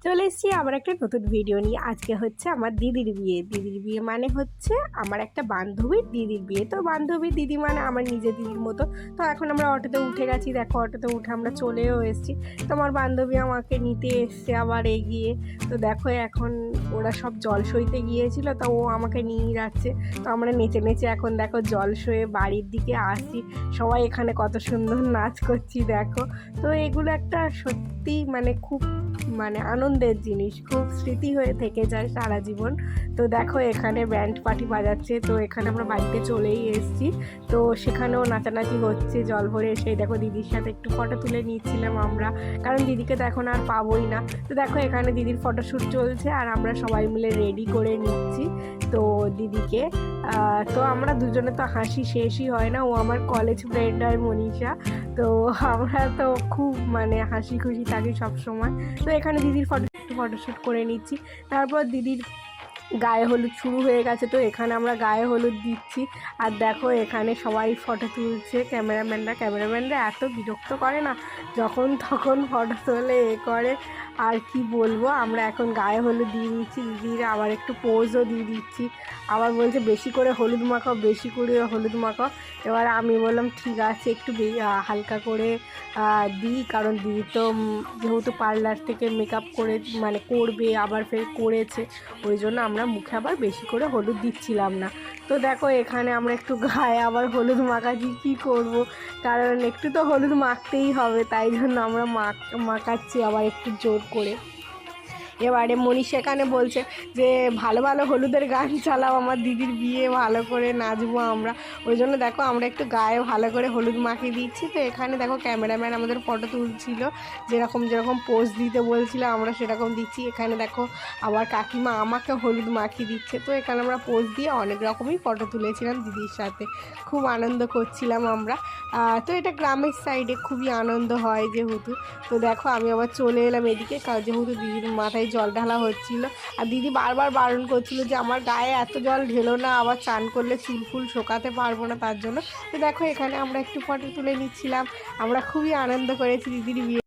চলে এসেছি আবার একটা নতুন ভিডিও নিয়ে। আজকে হচ্ছে আমার দিদির বিয়ে। দিদির বিয়ে মানে হচ্ছে আমার একটা বান্ধবীর দিদির বিয়ে। তো বান্ধবীর দিদি মানে আমার নিজের দিদির মতো। তো এখন আমরা অটোতে উঠে গেছি, দেখো অটোতে উঠে আমরা চলেও এসেছি। তো আমার বান্ধবী আমাকে নিতে এসছে আবার এগিয়ে। তো দেখো এখন ওরা সব জলসইতে গিয়েছিল, তো ও আমাকে নিয়ে যাচ্ছে। তো আমরা নেচে নেচে এখন দেখো জলসয়ে বাড়ির দিকে আসি। সবাই এখানে কত সুন্দর নাচ করছি দেখো। তো এগুলো একটা সত্যি মানে খুব আনন্দের জিনিস, খুব স্মৃতি হয়ে থেকে যায় সারা জীবন। তো দেখো এখানে ব্যান্ড পার্টি বাজাচ্ছে, তো এখানে আমরা বাড়িতে চলেই এসেছি। তো সেখানেও নাচানাচি হচ্ছে, জল ভরে এসে দেখো দিদির সাথে একটু ফটো তুলে নিচ্ছিলাম আমরা, কারণ দিদিকে তো এখন আর পাবোই না। তো দেখো এখানে দিদির ফটোশ্যুট চলছে আর আমরা সবাই মিলে রেডি করে নিচ্ছি তো দিদিকে। তো আমরা দুজনে তো হাসি শেষই হয় না। ও আমার কলেজ ফ্রেন্ড হয় মনীষা। তো আমরা তো খুব হাসি খুশি থাকি সব সময়। তো এখানে দিদির ফটোশ্যুট করে নিচ্ছি। তারপর দিদির গায়ে হলুদ শুরু হয়ে গেছে, তো এখানে আমরা গায়ে হলুদ দিচ্ছি। আর দেখো এখানে সবাই ফটো তুলছে, ক্যামেরাম্যানরা এত বিরক্ত করে না, যখন তখন ফটো তোলে এ করে। আর কি বলবো, আমরা এখন গায়ে হলুদ দিয়ে দিচ্ছি, দিদির আবার একটু পোজও দিয়ে দিচ্ছি। আবার বলছে বেশি করে হলুদ মাখাও, বেশি করে হলুদ মাখাও। এবার আমি বললাম ঠিক আছে, একটু হালকা করে দিই, কারণ দিদি তো যেহেতু পার্লার থেকে মেকআপ করে করবে, আবার ফের করেছে, ওই জন্য আমরা মুখে আবার বেশি করে হলুদ দিচ্ছিলাম না। তো দেখো এখানে আমরা একটু গায়ে আবার হলুদ মাখাচ্ছি, কী করব, কারণ একটু তো হলুদ মাখতেই হবে, তাই জন্য আমরা মাখাচ্ছি আবার একটু জোর করে। এবারে মনীষ এখানে বলছে যে ভালো ভালো হলুদের গান চালাও, আমার দিদির বিয়ে ভালো করে নাচবো আমরা। ওই জন্য দেখো আমরা একটু গায়ে ভালো করে হলুদ মাখিয়ে দিচ্ছি। তো এখানে দেখো ক্যামেরাম্যান আমাদের ফটো তুলছিল, যেরকম যেরকম পোজ দিতে বলছিল আমরা সেরকম দিচ্ছি। এখানে দেখো আবার কাকিমা আমাকে হলুদ মাখিয়ে দিচ্ছে। তো এখানে আমরা পোজ দিয়ে অনেক রকমই ফটো তুলেছিলাম দিদির সাথে, খুব আনন্দ করছিলাম আমরা। তো এটা গ্রামের সাইডে খুবই আনন্দ হয় যেহেতু। তো দেখো আমি আবার চলে এলাম এদিকে, যেহেতু দিদির মাথায় জল ঢালা হচ্ছিল। আর দিদি বারবার বারণ করছিল যে আমার গায়ে এত জল ঢেলো না, আবার চান করলে চুল ফুল শোকাতে পারবো না, তার জন্য। তো দেখো এখানে আমরা একটু ফটো তুলে নিচ্ছিলাম, আমরা খুবই আনন্দ করেছি দিদির বিয়ে।